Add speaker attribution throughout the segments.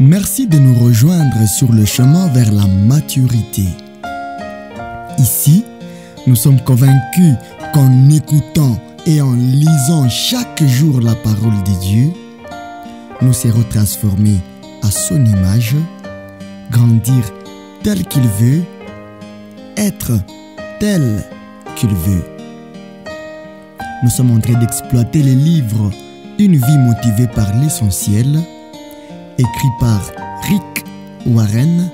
Speaker 1: Merci de nous rejoindre sur le chemin vers la maturité. Ici, nous sommes convaincus qu'en écoutant et en lisant chaque jour la parole de Dieu, nous serons transformés à son image, grandir tel qu'il veut, être tel qu'il veut. Nous sommes en train d'exploiter les livres Une vie motivée par l'essentiel, écrit par Rick Warren,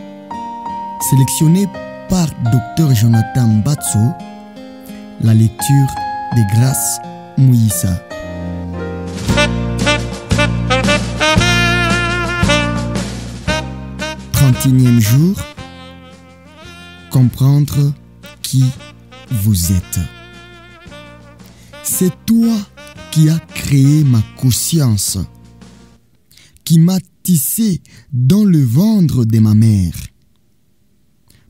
Speaker 1: sélectionné par Dr Jonathan Batso, la lecture de Grace Mouissa. Trentième jour, comprendre qui vous êtes. C'est toi qui as créé ma conscience, qui m'a tissé dans le ventre de ma mère.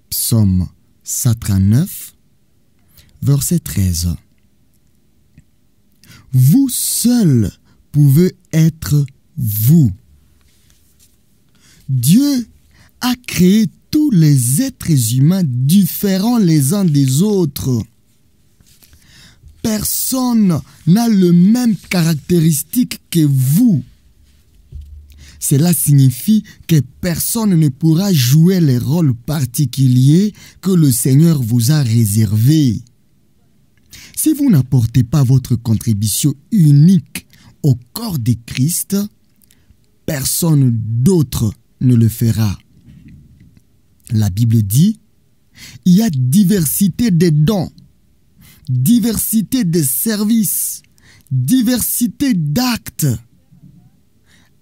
Speaker 1: Psaume 139, verset 13. Vous seul pouvez être vous. Dieu a créé tous les êtres humains différents les uns des autres. Personne n'a les mêmes caractéristiques que vous. Cela signifie que personne ne pourra jouer les rôles particuliers que le Seigneur vous a réservés. Si vous n'apportez pas votre contribution unique au corps de Christ, personne d'autre ne le fera. La Bible dit, il y a diversité de dons, diversité de services, diversité d'actes.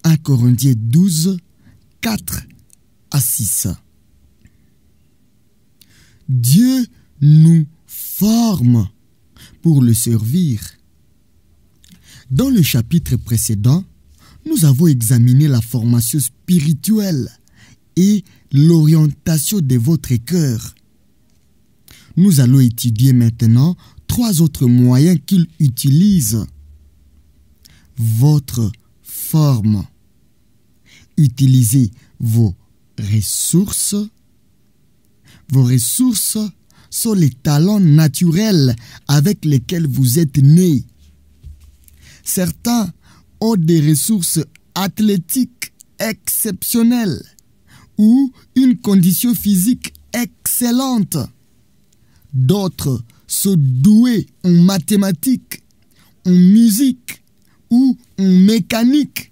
Speaker 1: 1 Corinthiens 12, 4 à 6. Dieu nous forme pour le servir. Dans le chapitre précédent, nous avons examiné la formation spirituelle et l'orientation de votre cœur. Nous allons étudier maintenant 3 autres moyens qu'il utilise. Votre forme. Utilisez vos ressources. Vos ressources sont les talents naturels avec lesquels vous êtes nés. Certains ont des ressources athlétiques exceptionnelles ou une condition physique excellente. D'autres sont doués en mathématiques, en musique ou en mécanique.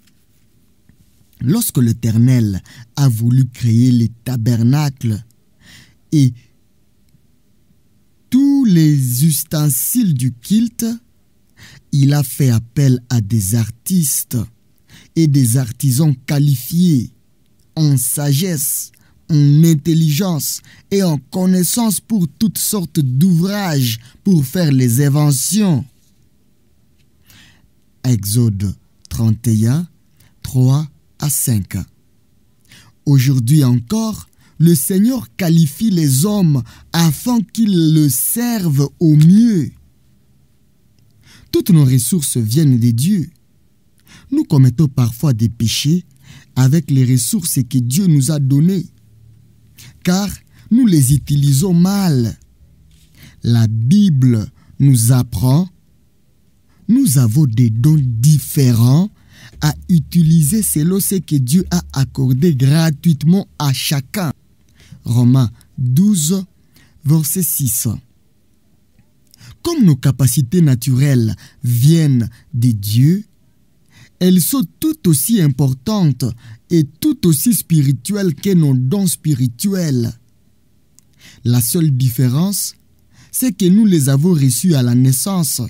Speaker 1: Lorsque l'Éternel a voulu créer les tabernacles et tous les ustensiles du culte, il a fait appel à des artistes et des artisans qualifiés en sagesse, en intelligence et en connaissance pour toutes sortes d'ouvrages pour faire les inventions. Exode 31, 3 à 5. Aujourd'hui encore, le Seigneur qualifie les hommes afin qu'ils le servent au mieux. Toutes nos ressources viennent de Dieu. Nous commettons parfois des péchés avec les ressources que Dieu nous a données, car nous les utilisons mal. La Bible nous apprend, nous avons des dons différents à utiliser selon ce que Dieu a accordé gratuitement à chacun. Romains 12, verset 6. Comme nos capacités naturelles viennent de Dieu, elles sont tout aussi importantes et tout aussi spirituelles que nos dons spirituels. La seule différence, c'est que nous les avons reçus à la naissance.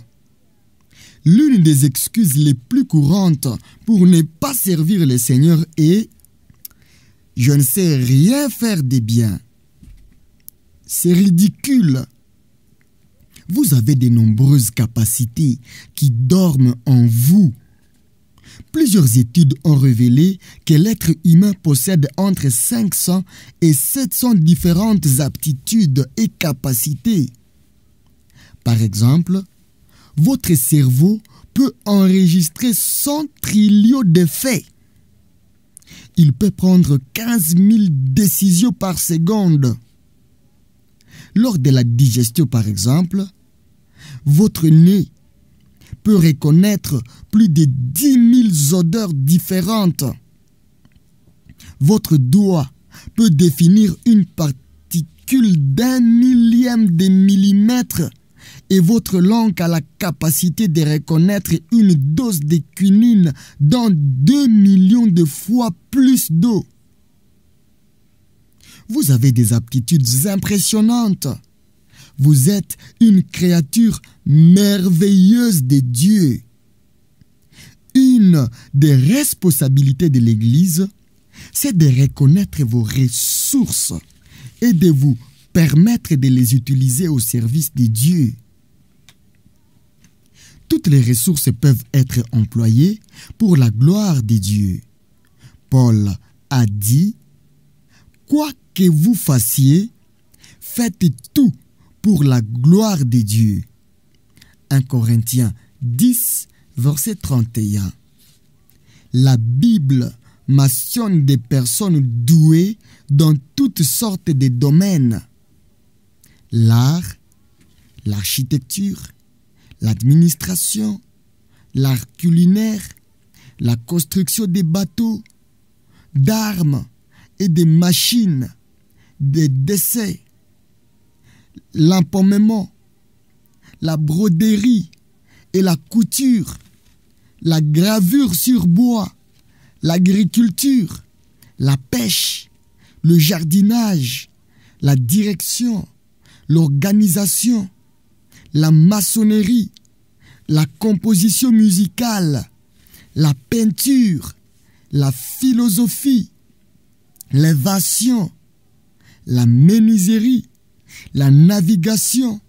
Speaker 1: L'une des excuses les plus courantes pour ne pas servir le Seigneur est « Je ne sais rien faire de bien ». C'est ridicule. Vous avez de nombreuses capacités qui dorment en vous. Plusieurs études ont révélé que l'être humain possède entre 500 et 700 différentes aptitudes et capacités. Par exemple, votre cerveau peut enregistrer 100 trillions de faits. il peut prendre 15 000 décisions par seconde. Lors de la digestion, par exemple, votre nez peut reconnaître plus de 10 000 odeurs différentes. Votre doigt peut définir une particule d'1 millième de millimètre et votre langue a la capacité de reconnaître une dose de quinine dans 2 millions de fois plus d'eau. Vous avez des aptitudes impressionnantes. Vous êtes une créature merveilleuse de Dieu. Une des responsabilités de l'Église, c'est de reconnaître vos ressources et de vous permettre de les utiliser au service de Dieu. Toutes les ressources peuvent être employées pour la gloire de Dieu. Paul a dit, « Quoi que vous fassiez, faites tout pour la gloire de Dieu. » 1 Corinthiens 10, verset 31. La Bible mentionne des personnes douées dans toutes sortes de domaines. L'art, l'architecture, l'administration, l'art culinaire, la construction des bateaux, d'armes et des machines, des décès, l'empammement, la broderie et la couture, la gravure sur bois, l'agriculture, la pêche, le jardinage, la direction, l'organisation, la maçonnerie, la composition musicale, la peinture, la philosophie, l'évasion, la menuiserie, la navigation,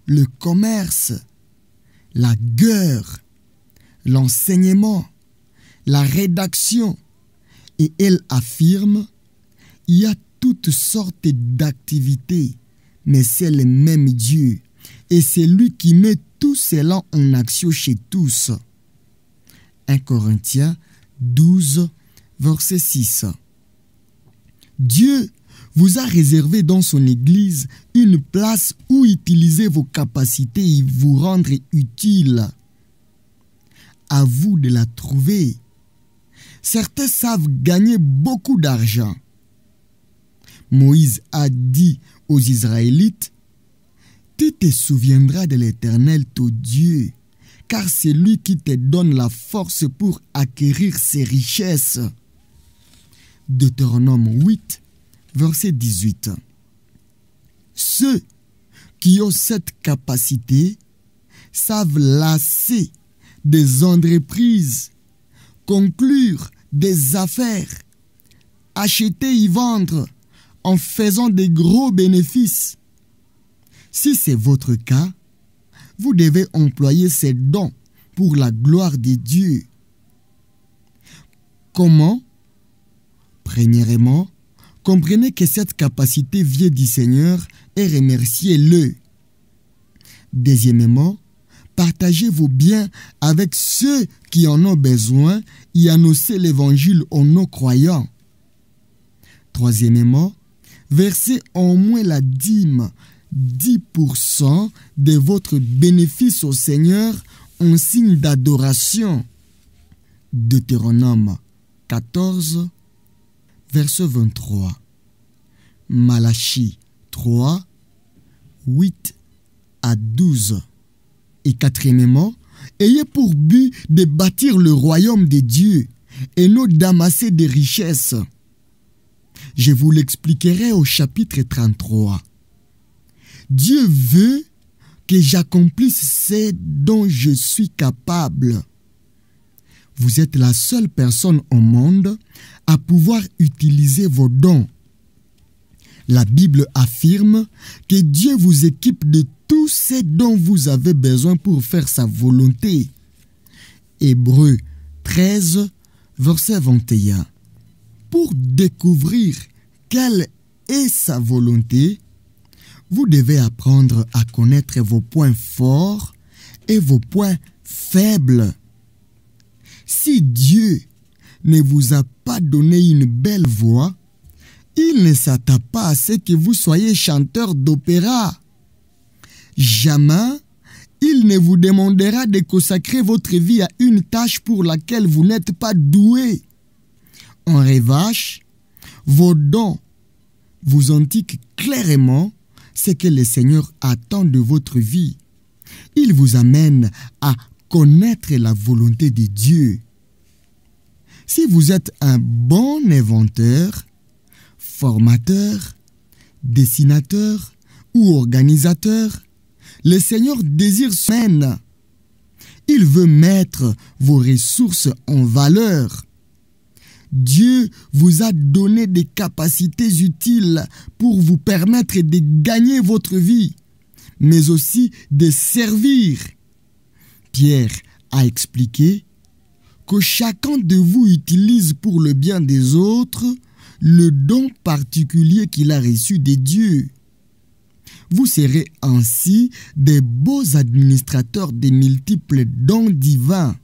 Speaker 1: le commerce, la guerre, l'enseignement, la rédaction. Et elle affirme, il y a toutes sortes d'activités, mais c'est le même Dieu. Et c'est lui qui met tout cela en action chez tous. 1 Corinthiens 12, verset 6. Dieu vous a réservé dans son Église une place où utiliser vos capacités et vous rendre utile. À vous de la trouver. Certains savent gagner beaucoup d'argent. Moïse a dit aux Israélites, « Tu te souviendras de l'Éternel, ton Dieu, car c'est lui qui te donne la force pour acquérir ses richesses. » Deutéronome 8, verset 18. Ceux qui ont cette capacité savent lasser des entreprises, conclure des affaires, acheter et vendre en faisant des gros bénéfices. Si c'est votre cas, vous devez employer ces dons pour la gloire de Dieu. Comment? Premièrement, comprenez que cette capacité vient du Seigneur et remerciez-le. Deuxièmement, partagez vos biens avec ceux qui en ont besoin et annoncez l'évangile aux non-croyants. Troisièmement, versez au moins la dîme, 10% de votre bénéfice au Seigneur en signe d'adoration. Deutéronome 14, verset 23. Malachie 3, 8 à 12. Et quatrièmement, ayez pour but de bâtir le royaume de Dieu et non d'amasser des richesses. Je vous l'expliquerai au chapitre 33. Dieu veut que j'accomplisse ce dont je suis capable. Vous êtes la seule personne au monde à pouvoir utiliser vos dons. La Bible affirme que Dieu vous équipe de tout ce dont vous avez besoin pour faire sa volonté. Hébreux 13, verset 21. Pour découvrir quelle est sa volonté, vous devez apprendre à connaître vos points forts et vos points faibles. Si Dieu ne vous a pas donné une belle voix, il ne s'attend pas à ce que vous soyez chanteur d'opéra. Jamais il ne vous demandera de consacrer votre vie à une tâche pour laquelle vous n'êtes pas doué. En revanche, vos dons vous indiquent clairement ce que le Seigneur attend de votre vie. Il vous amène à connaître la volonté de Dieu. Si vous êtes un bon inventeur, formateur, dessinateur ou organisateur, le Seigneur désire mène. Il veut mettre vos ressources en valeur. Dieu vous a donné des capacités utiles pour vous permettre de gagner votre vie, mais aussi de servir. Pierre a expliqué que chacun de vous utilise pour le bien des autres le don particulier qu'il a reçu de Dieu. Vous serez ainsi des beaux administrateurs des multiples dons divins.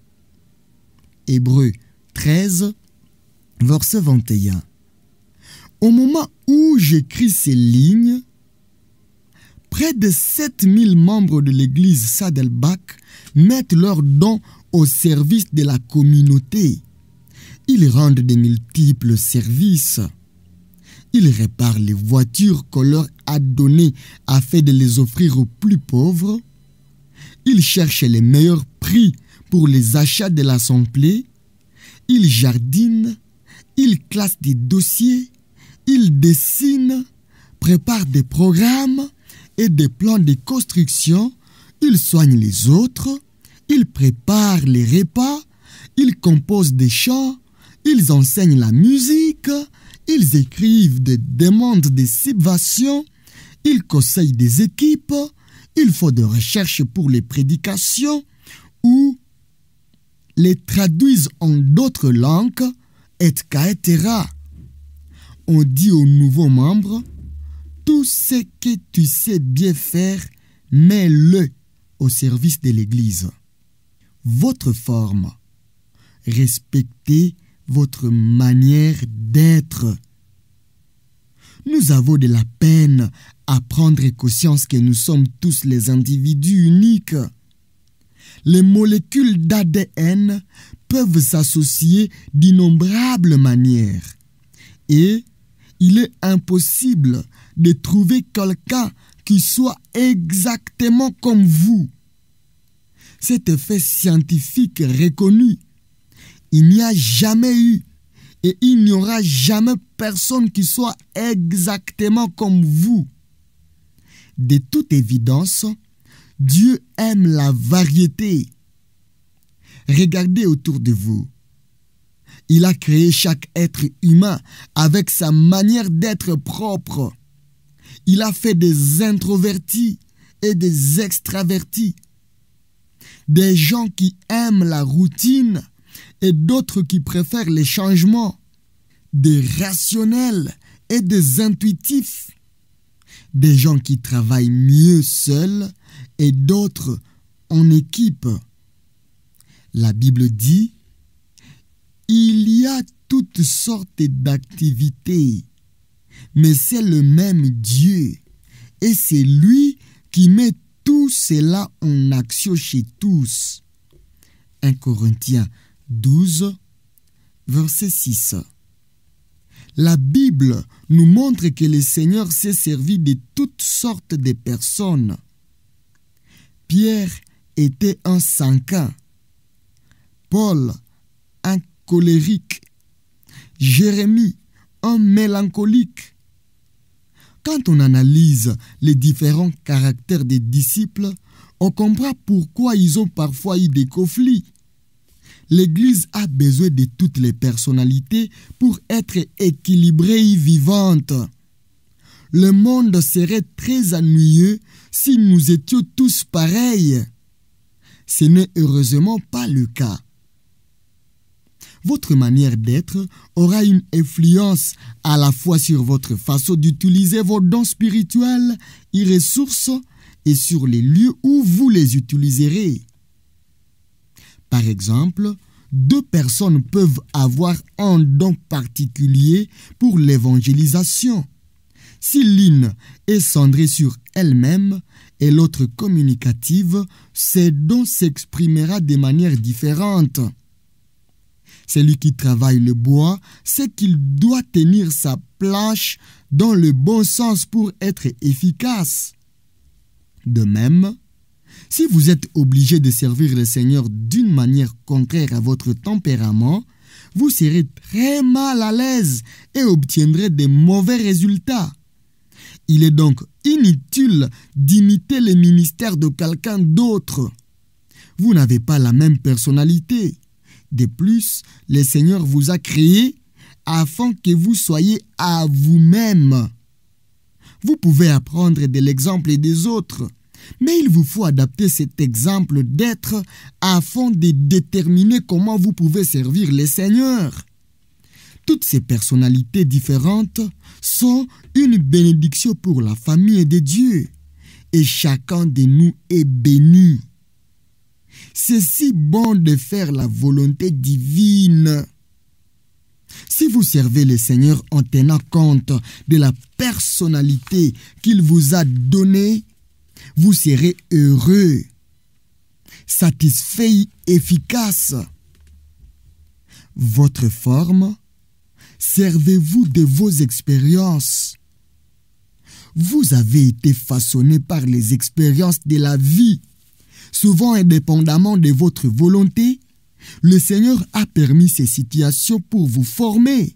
Speaker 1: Hébreux 13, verset 21. Au moment où j'écris ces lignes, près de 7000 membres de l'église Saddleback mettent leurs dons au service de la communauté. Ils rendent de multiples services. Ils réparent les voitures qu'on leur a données afin de les offrir aux plus pauvres. Ils cherchent les meilleurs prix pour les achats de l'assemblée. Ils jardinent. Ils classent des dossiers. Ils dessinent, préparent des programmes et des plans de construction. Ils soignent les autres. Ils préparent les repas. Ils composent des chants. Ils enseignent la musique. Ils écrivent des demandes de subventions, ils conseillent des équipes, ils font des recherches pour les prédications ou les traduisent en d'autres langues, etc. On dit aux nouveaux membres, tout ce que tu sais bien faire, mets-le au service de l'Église. Votre forme, respectez votre manière d'être. Nous avons de la peine à prendre conscience que nous sommes tous les individus uniques. Les molécules d'ADN peuvent s'associer d'innombrables manières. Et il est impossible de trouver quelqu'un qui soit exactement comme vous. Cet fait scientifique reconnu, il n'y a jamais eu et il n'y aura jamais personne qui soit exactement comme vous. De toute évidence, Dieu aime la variété. Regardez autour de vous. Il a créé chaque être humain avec sa manière d'être propre. Il a fait des introvertis et des extravertis. Des gens qui aiment la routine et d'autres qui préfèrent les changements, des rationnels et des intuitifs, des gens qui travaillent mieux seuls et d'autres en équipe. La Bible dit, il y a toutes sortes d'activités, mais c'est le même Dieu et c'est lui qui met tout cela en action chez tous. 1 Corinthiens 12, verset 6. La Bible nous montre que le Seigneur s'est servi de toutes sortes de personnes. Pierre était un sanguin, Paul un colérique, Jérémie un mélancolique. Quand on analyse les différents caractères des disciples, on comprend pourquoi ils ont parfois eu des conflits. L'Église a besoin de toutes les personnalités pour être équilibrée et vivante. Le monde serait très ennuyeux si nous étions tous pareils. Ce n'est heureusement pas le cas. Votre manière d'être aura une influence à la fois sur votre façon d'utiliser vos dons spirituels et ressources et sur les lieux où vous les utiliserez. Par exemple, deux personnes peuvent avoir un don particulier pour l'évangélisation. Si l'une est centrée sur elle-même et l'autre communicative, ces dons s'exprimera de manière différente. Celui qui travaille le bois sait qu'il doit tenir sa planche dans le bon sens pour être efficace. De même, si vous êtes obligé de servir le Seigneur d'une manière contraire à votre tempérament, vous serez très mal à l'aise et obtiendrez de mauvais résultats. Il est donc inutile d'imiter le ministère de quelqu'un d'autre. Vous n'avez pas la même personnalité. De plus, le Seigneur vous a créé afin que vous soyez à vous-même. Vous pouvez apprendre de l'exemple des autres, mais il vous faut adapter cet exemple d'être afin de déterminer comment vous pouvez servir le Seigneur. Toutes ces personnalités différentes sont une bénédiction pour la famille de Dieu et chacun de nous est béni. C'est si bon de faire la volonté divine. Si vous servez le Seigneur en tenant compte de la personnalité qu'il vous a donnée, vous serez heureux, satisfait, efficace. Votre forme, servez-vous de vos expériences. Vous avez été façonné par les expériences de la vie. Souvent indépendamment de votre volonté, le Seigneur a permis ces situations pour vous former.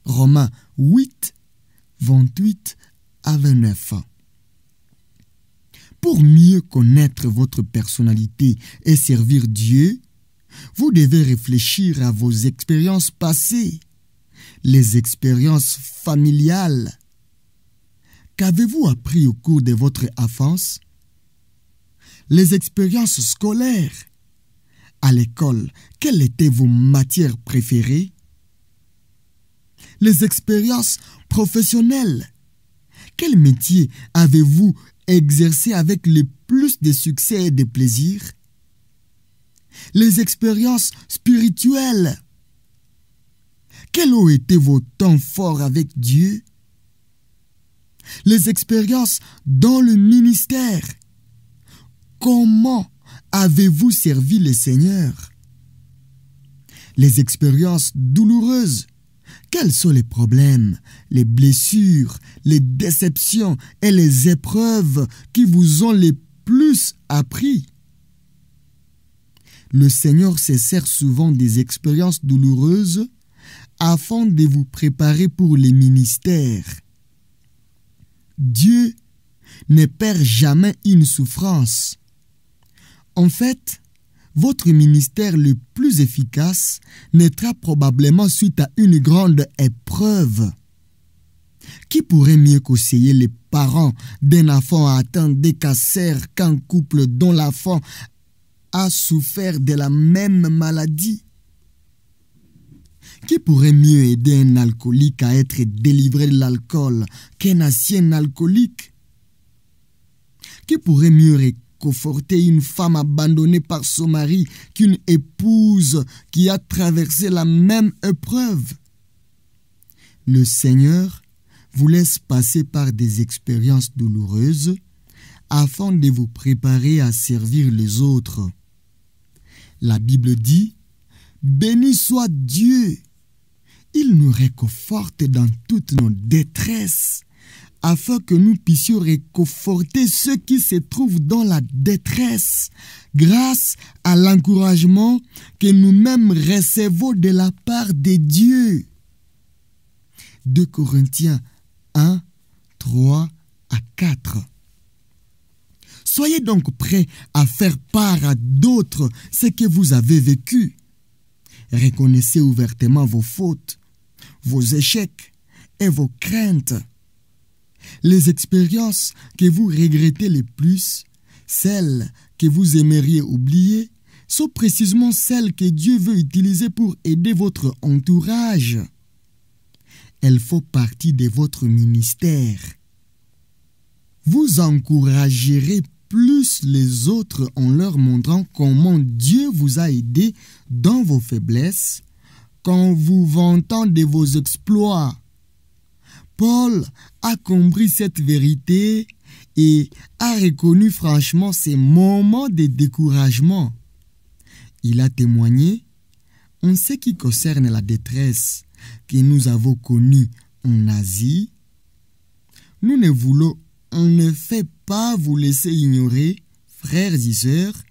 Speaker 1: Romains 8, 28 à 29. Pour mieux connaître votre personnalité et servir Dieu, vous devez réfléchir à vos expériences passées, les expériences familiales. Qu'avez-vous appris au cours de votre enfance? Les expériences scolaires. À l'école, quelles étaient vos matières préférées? Les expériences professionnelles. Quel métier avez-vous exercé avec le plus de succès et de plaisir? Les expériences spirituelles. Quels ont été vos temps forts avec Dieu? Les expériences dans le ministère. Comment avez-vous servi le Seigneur? Les expériences douloureuses. Quels sont les problèmes, les blessures, les déceptions et les épreuves qui vous ont le plus appris? Le Seigneur se sert souvent des expériences douloureuses afin de vous préparer pour les ministères. Dieu ne perd jamais une souffrance. En fait, votre ministère le plus efficace naîtra probablement suite à une grande épreuve. Qui pourrait mieux conseiller les parents d'un enfant atteint des cancers qu'un couple dont l'enfant a souffert de la même maladie? Qui pourrait mieux aider un alcoolique à être délivré de l'alcool qu'un ancien alcoolique? Qui pourrait mieux réconforter une femme abandonnée par son mari qu'une épouse qui a traversé la même épreuve? Le Seigneur vous laisse passer par des expériences douloureuses afin de vous préparer à servir les autres. La Bible dit: béni soit Dieu. Il nous réconforte dans toutes nos détresses, afin que nous puissions réconforter ceux qui se trouvent dans la détresse, grâce à l'encouragement que nous-mêmes recevons de la part de Dieu. 2 Corinthiens 1, 3 à 4. Soyez donc prêts à faire part à d'autres ce que vous avez vécu. Reconnaissez ouvertement vos fautes, vos échecs et vos craintes. Les expériences que vous regrettez le plus, celles que vous aimeriez oublier, sont précisément celles que Dieu veut utiliser pour aider votre entourage. Elles font partie de votre ministère. Vous encouragerez plus les autres en leur montrant comment Dieu vous a aidé dans vos faiblesses, qu'en vous vantant de vos exploits. Paul a compris cette vérité et a reconnu franchement ses moments de découragement. Il a témoigné en ce qui concerne la détresse que nous avons connue en Asie. Nous ne voulons en effet pas vous laisser ignorer, frères et sœurs,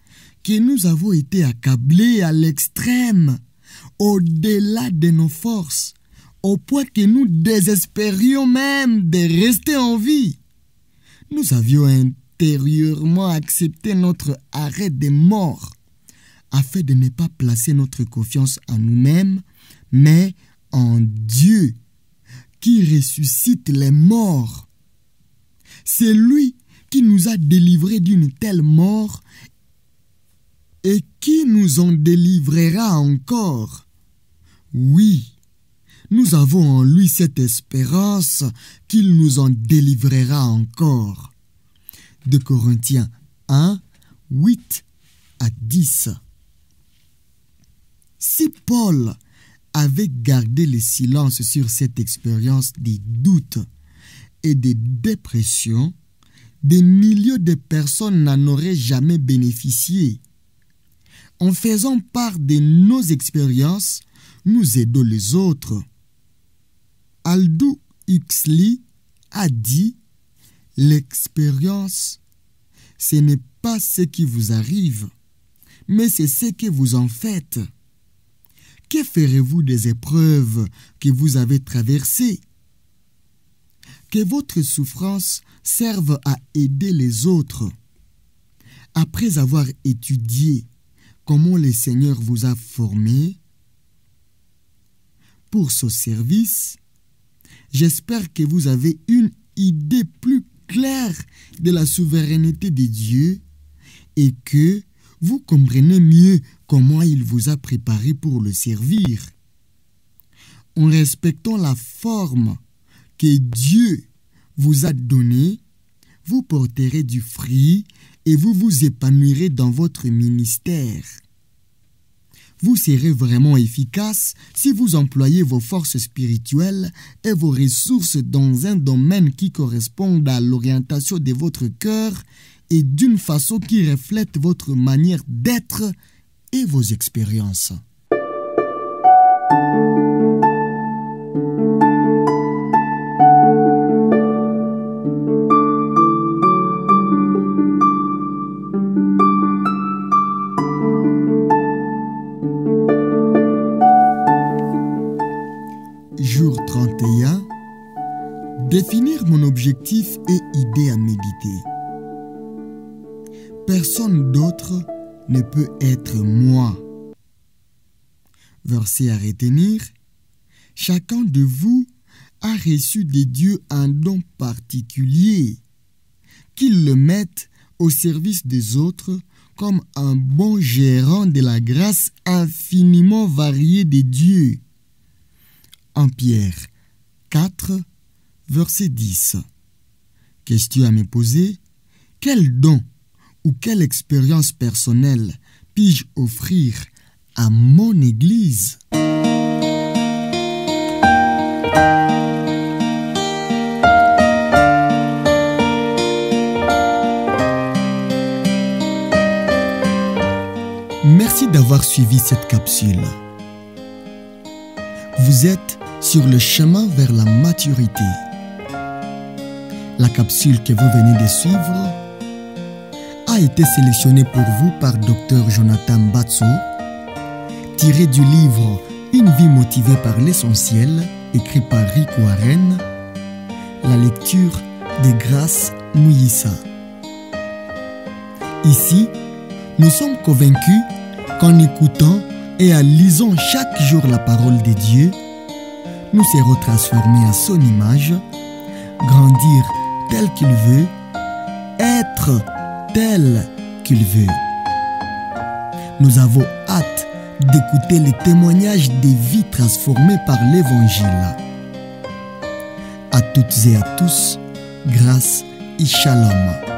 Speaker 1: que nous avons été accablés à l'extrême, au-delà de nos forces, au point que nous désespérions même de rester en vie. Nous avions intérieurement accepté notre arrêt de mort, afin de ne pas placer notre confiance en nous-mêmes, mais en Dieu, qui ressuscite les morts. C'est lui qui nous a délivrés d'une telle mort et qui nous en délivrera encore. Oui, nous avons en lui cette espérance qu'il nous en délivrera encore. 2 Corinthiens 1, 8 à 10. Si Paul avait gardé le silence sur cette expérience des doutes et des dépressions, des milliers de personnes n'en auraient jamais bénéficié. En faisant part de nos expériences, nous aidons les autres. Aldous Huxley a dit « L'expérience, ce n'est pas ce qui vous arrive, mais c'est ce que vous en faites. Que ferez-vous des épreuves que vous avez traversées ? Que votre souffrance serve à aider les autres. Après avoir étudié comment le Seigneur vous a formé pour ce service, j'espère que vous avez une idée plus claire de la souveraineté de Dieu et que vous comprenez mieux comment il vous a préparé pour le servir. En respectant la forme que Dieu vous a donnée, vous porterez du fruit et vous vous épanouirez dans votre ministère. Vous serez vraiment efficace si vous employez vos forces spirituelles et vos ressources dans un domaine qui corresponde à l'orientation de votre cœur et d'une façon qui reflète votre manière d'être et vos expériences. Jour 31. Définir mon objectif et idée à méditer. Personne d'autre ne peut être moi. Verset à retenir. Chacun de vous a reçu de Dieu un don particulier, qu'il le mette au service des autres comme un bon gérant de la grâce infiniment variée de Dieu. 1 Pierre 4, verset 10. Question à me poser. Quel don ou quelle expérience personnelle puis-je offrir à mon Église? Merci d'avoir suivi cette capsule. Vous êtes sur le chemin vers la maturité. La capsule que vous venez de suivre a été sélectionnée pour vous par Dr Jonathan Batso, tirée du livre Une vie motivée par l'essentiel, écrit par Rick Warren, la lecture de Grace Muyissa. Ici, nous sommes convaincus qu'en écoutant et en lisant chaque jour la parole de Dieu, nous serons transformés à son image, grandir tel qu'il veut, être tel qu'il veut. Nous avons hâte d'écouter les témoignages des vies transformées par l'Évangile. À toutes et à tous, grâce et shalom.